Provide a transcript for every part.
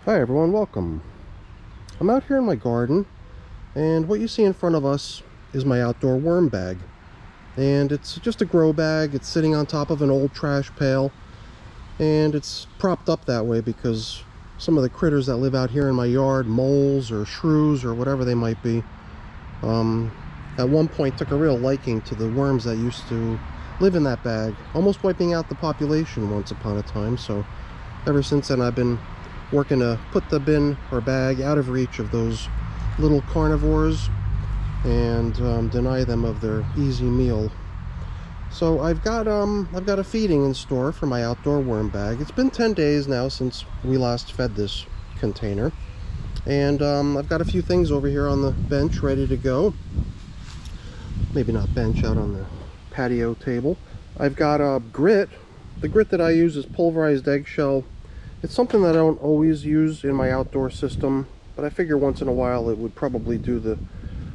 Hi everyone, welcome. I'm out here in my garden, and what you see in front of us is my outdoor worm bag. And it's just a grow bag. It's sitting on top of an old trash pail, and it's propped up that way because some of the critters that live out here in my yard, moles or shrews or whatever they might be, at one point took a real liking to the worms that used to live in that bag, almost wiping out the population once upon a time. So ever since then I've been working to put the bin or bag out of reach of those little carnivores and deny them of their easy meal. So I've got a feeding in store for my outdoor worm bag. It's been 10 days now since we last fed this container, and I've got a few things over here on the bench ready to go. Maybe not bench, out on the patio table. I've got a grit. The grit that I use is pulverized eggshell. It's something that I don't always use in my outdoor system, but I figure once in a while it would probably do the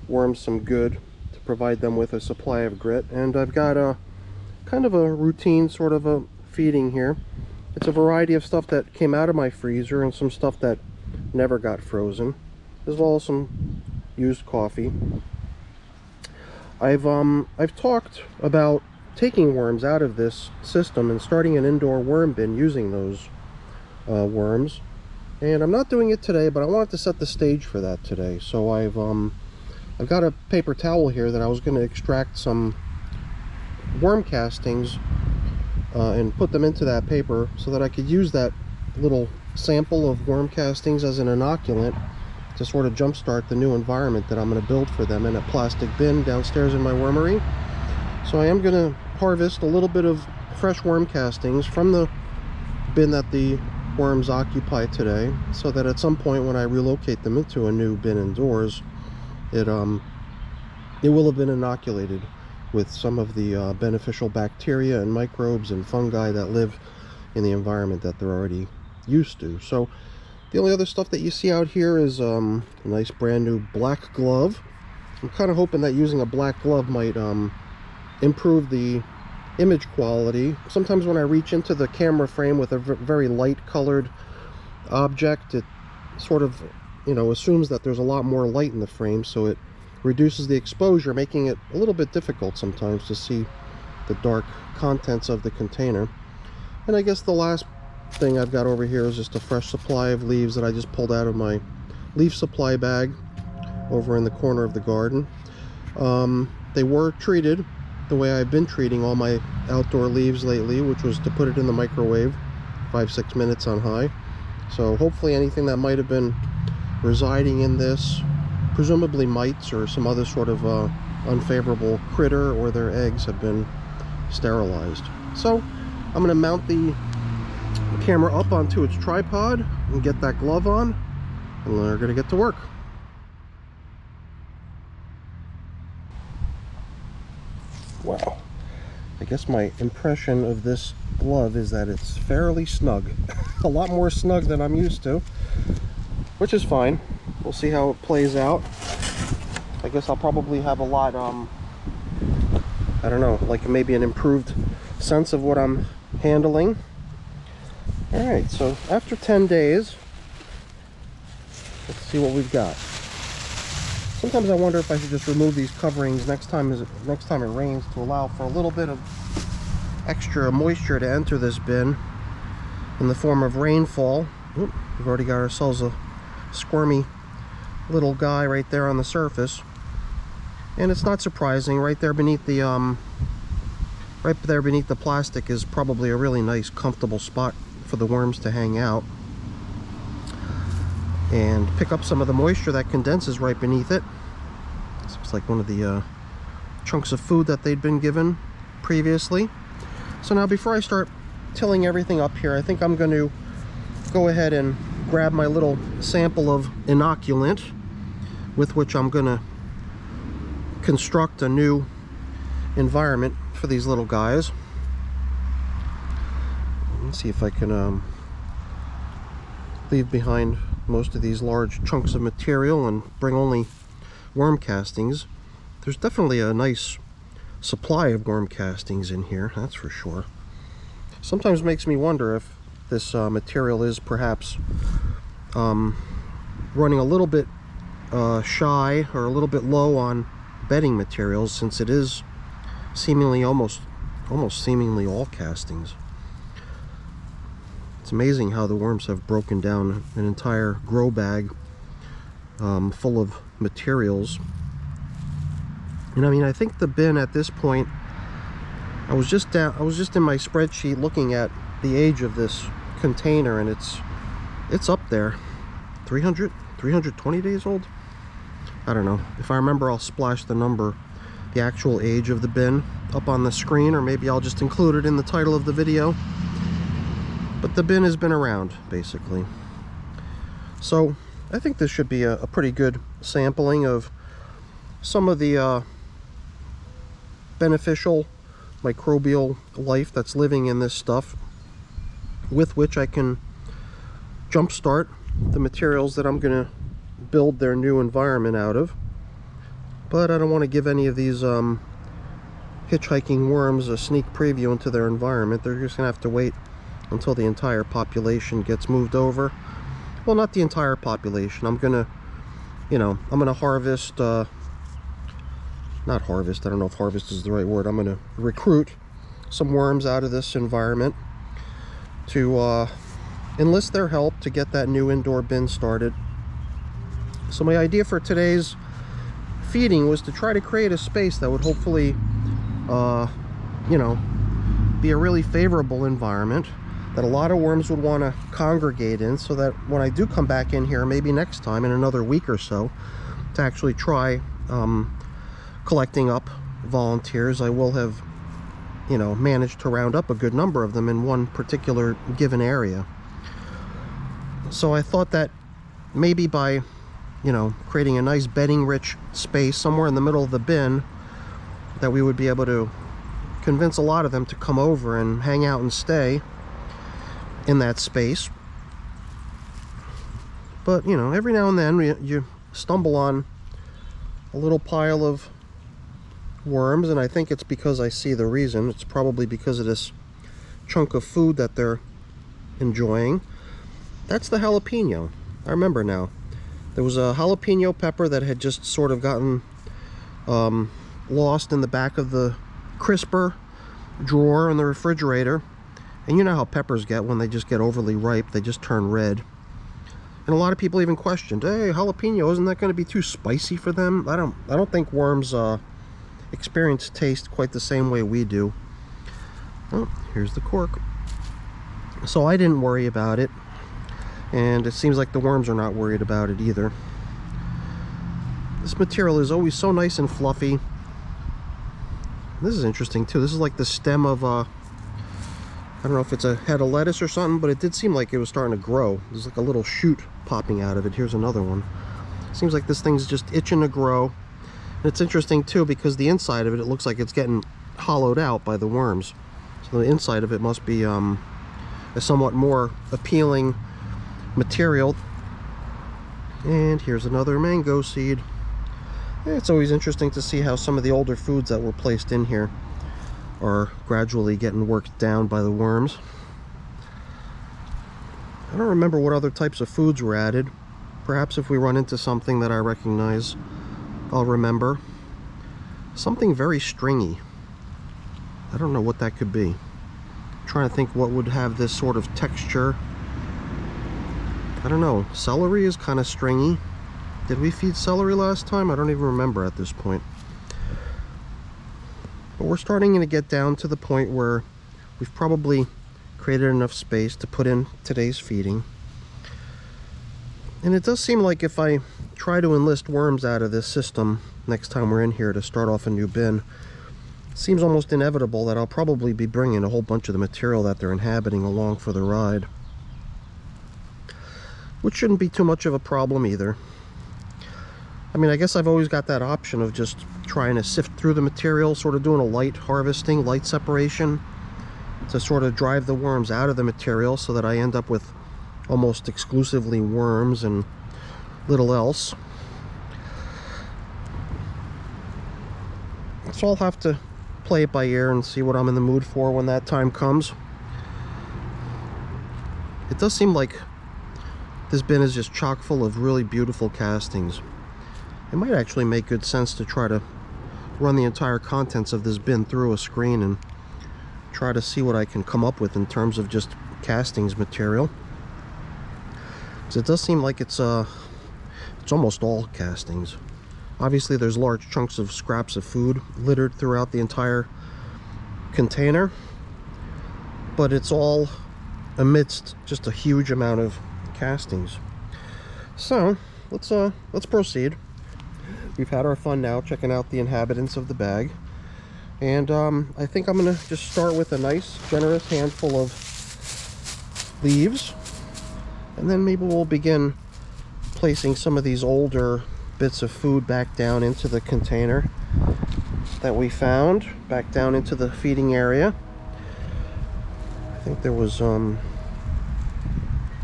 worms some good to provide them with a supply of grit. And I've got a kind of a routine sort of a feeding here. It's a variety of stuff that came out of my freezer and some stuff that never got frozen, as well as some used coffee. I've talked about taking worms out of this system and starting an indoor worm bin using those worms, and I'm not doing it today, but I wanted to set the stage for that today. So I've got a paper towel here that I was going to extract some worm castings and put them into that paper so that I could use that little sample of worm castings as an inoculant to sort of jumpstart the new environment that I'm going to build for them in a plastic bin downstairs in my wormery. So I am going to harvest a little bit of fresh worm castings from the bin that the worms occupy today, so that at some point when I relocate them into a new bin indoors, it will have been inoculated with some of the beneficial bacteria and microbes and fungi that live in the environment that they're already used to. So the only other stuff that you see out here is a nice brand new black glove. I'm kind of hoping that using a black glove might improve the image quality. Sometimes when I reach into the camera frame with a very light colored object, it sort of, assumes that there's a lot more light in the frame, so it reduces the exposure, making it a little bit difficult sometimes to see the dark contents of the container. And I guess the last thing I've got over here is just a fresh supply of leaves that I just pulled out of my leaf supply bag over in the corner of the garden. They were treated the way I've been treating all my outdoor leaves lately, which was to put it in the microwave 5-6 minutes on high. So hopefully anything that might have been residing in this, presumably mites or some other sort of unfavorable critter or their eggs, have been sterilized. So I'm going to mount the camera up onto its tripod and get that glove on, and then we're going to get to work. Wow, I guess my impression of this glove is that it's fairly snug. A lot more snug than I'm used to, which is fine. We'll see how it plays out. I guess I'll probably have a lot, I don't know, like maybe an improved sense of what I'm handling. Alright, so after 10 days, let's see what we've got. Sometimes I wonder if I should just remove these coverings next time it rains, to allow for a little bit of extra moisture to enter this bin in the form of rainfall. Oop, we've already got ourselves a squirmy little guy right there on the surface. And it's not surprising, right there beneath the plastic is probably a really nice comfortable spot for the worms to hang out and pick up some of the moisture that condenses right beneath it. This looks like one of the chunks of food that they'd been given previously. So now, before I start tilling everything up here, I think I'm going to go ahead and grab my little sample of inoculant with which I'm going to construct a new environment for these little guys. Let's see if I can leave behind most of these large chunks of material and bring only worm castings. There's definitely a nice supply of worm castings in here, that's for sure. Sometimes makes me wonder if this material is perhaps running a little bit shy or a little bit low on bedding materials, since it is seemingly almost seemingly all castings. It's amazing how the worms have broken down an entire grow bag full of materials. And I mean, I think the bin at this point, I was just in my spreadsheet looking at the age of this container, and it's up there, 320 days old. I don't know. If I remember, I'll splash the number, the actual age of the bin, up on the screen, or maybe I'll just include it in the title of the video. But the bin has been around, basically. So I think this should be a pretty good sampling of some of the beneficial microbial life that's living in this stuff, with which I can jumpstart the materials that I'm going to build their new environment out of. But I don't want to give any of these hitchhiking worms a sneak preview into their environment. They're just going to have to wait until the entire population gets moved over. Well, not the entire population. I'm going to, I'm going to harvest, not harvest, I don't know if harvest is the right word. I'm going to recruit some worms out of this environment to enlist their help to get that new indoor bin started. So my idea for today's feeding was to try to create a space that would hopefully, be a really favorable environment that a lot of worms would want to congregate in, so that when I do come back in here, maybe next time in another week or so, to actually try collecting up volunteers, I will have, managed to round up a good number of them in one particular given area. So I thought that maybe by, creating a nice bedding rich space somewhere in the middle of the bin, that we would be able to convince a lot of them to come over and hang out and stay in that space. But every now and then you stumble on a little pile of worms, and I think it's because I see the reason. It's probably because of this chunk of food that they're enjoying. That's the jalapeno. I remember now. There was a jalapeno pepper that had just sort of gotten lost in the back of the crisper drawer in the refrigerator. And you know how peppers get when they just get overly ripe. They just turn red. And a lot of people even questioned, hey, jalapeno, isn't that going to be too spicy for them? I don't think worms experience taste quite the same way we do. Oh, here's the cork. So I didn't worry about it, and it seems like the worms are not worried about it either. This material is always so nice and fluffy. This is interesting too. This is like the stem of I don't know if it's a head of lettuce or something, but it did seem like it was starting to grow. There's like a little shoot popping out of it. Here's another one. Seems like this thing's just itching to grow. And it's interesting too, because the inside of it, it looks like it's getting hollowed out by the worms. So the inside of it must be a somewhat more appealing material. And here's another mango seed. It's always interesting to see how some of the older foods that were placed in here are gradually getting worked down by the worms. I don't remember what other types of foods were added. Perhaps if we run into something that I recognize, I'll remember. Something very stringy. I don't know what that could be. I'm trying to think what would have this sort of texture. I don't know. Celery is kind of stringy. Did we feed celery last time? I don't even remember at this point. But we're starting to get down to the point where we've probably created enough space to put in today's feeding. And it does seem like if I try to enlist worms out of this system next time we're in here to start off a new bin, it seems almost inevitable that I'll probably be bringing a whole bunch of the material that they're inhabiting along for the ride. Which shouldn't be too much of a problem either. I mean, I guess I've always got that option of just trying to sift through the material, sort of doing a light harvesting, light separation, to sort of drive the worms out of the material so that I end up with almost exclusively worms and little else. So I'll have to play it by ear and see what I'm in the mood for when that time comes. It does seem like this bin is just chock full of really beautiful castings. It might actually make good sense to try to run the entire contents of this bin through a screen and try to see what I can come up with in terms of just castings material. Because it does seem like it's almost all castings. Obviously there's large chunks of scraps of food littered throughout the entire container, but it's all amidst just a huge amount of castings. So let's proceed. We've had our fun now checking out the inhabitants of the bag, and I think I'm gonna just start with a nice generous handful of leaves, and then maybe we'll begin placing some of these older bits of food back down into the container that we found, back down into the feeding area. I think there was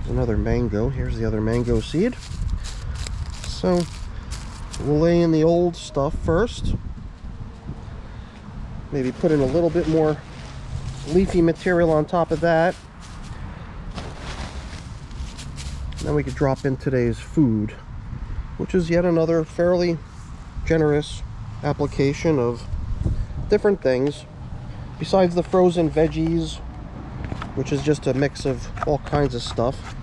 another mango. Here's the other mango seed. So we'll lay in the old stuff first. Maybe put in a little bit more leafy material on top of that. Then we could drop in today's food, which is yet another fairly generous application of different things. Besides the frozen veggies, which is just a mix of all kinds of stuff,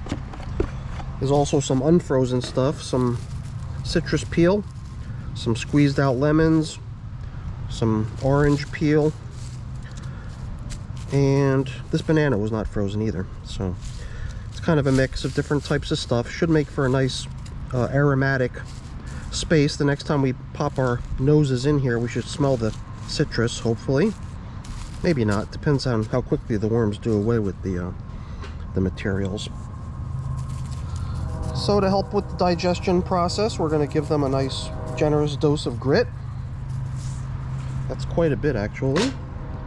there's also some unfrozen stuff, some citrus peel, some squeezed out lemons, some orange peel, and this banana was not frozen either. So it's kind of a mix of different types of stuff. Should make for a nice aromatic space. The next time we pop our noses in here, we should smell the citrus, hopefully. Maybe not, depends on how quickly the worms do away with the materials. So to help with the digestion process, we're going to give them a nice generous dose of grit. That's quite a bit actually,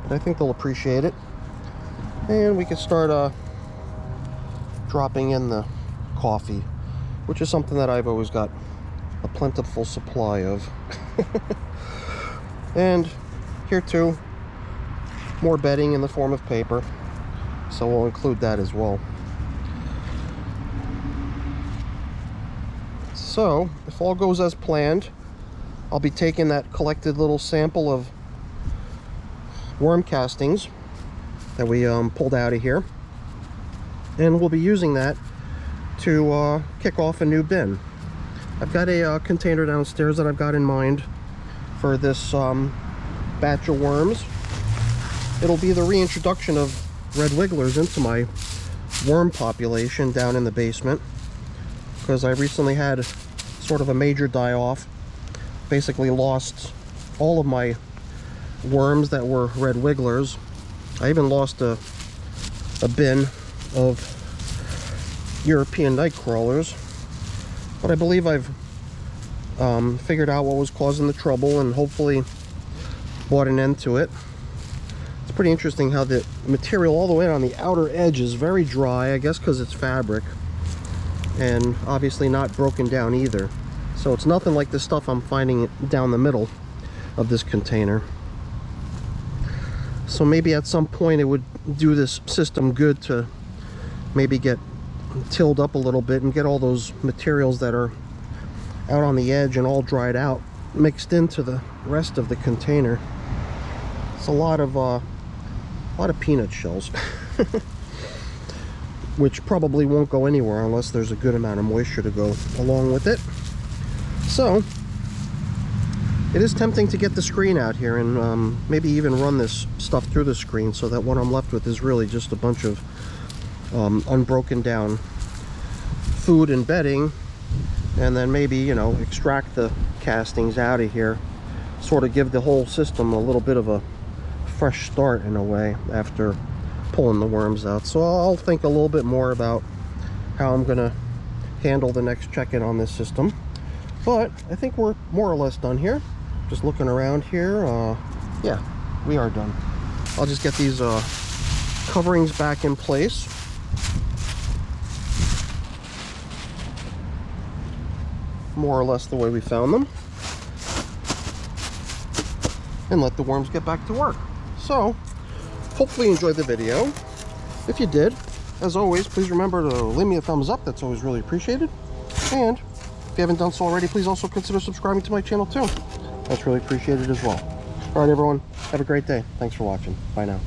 but I think they'll appreciate it. And we can start dropping in the coffee, which is something that I've always got a plentiful supply of. And here too, more bedding in the form of paper, so we'll include that as well. So if all goes as planned, I'll be taking that collected little sample of worm castings that we pulled out of here, and we'll be using that to kick off a new bin. I've got a container downstairs that I've got in mind for this batch of worms. It'll be the reintroduction of red wigglers into my worm population down in the basement, because I recently had sort of a major die-off. Basically lost all of my worms that were red wigglers. I even lost a bin of European night crawlers, but I believe I've figured out what was causing the trouble and hopefully brought an end to it. It's pretty interesting how the material all the way on the outer edge is very dry, I guess because it's fabric, and obviously not broken down either. So it's nothing like the stuff I'm finding down the middle of this container. So maybe at some point it would do this system good to maybe get tilled up a little bit and get all those materials that are out on the edge and all dried out mixed into the rest of the container. It's a lot of peanut shells, which probably won't go anywhere unless there's a good amount of moisture to go along with it. So it is tempting to get the screen out here and maybe even run this stuff through the screen, so that what I'm left with is really just a bunch of unbroken down food and bedding, and then maybe, you know, extract the castings out of here, sort of give the whole system a little bit of a fresh start in a way after pulling the worms out. So I'll think a little bit more about how I'm gonna handle the next check-in on this system, but I think we're more or less done here. Just looking around here, yeah, we are done. I'll just get these coverings back in place. More or less the way we found them, and let the worms get back to work. So hopefully you enjoyed the video. If you did, as always, please remember to leave me a thumbs up. That's always really appreciated. And if you haven't done so already, please also consider subscribing to my channel too. That's really appreciated as well. All right, everyone, have a great day. Thanks for watching. Bye now.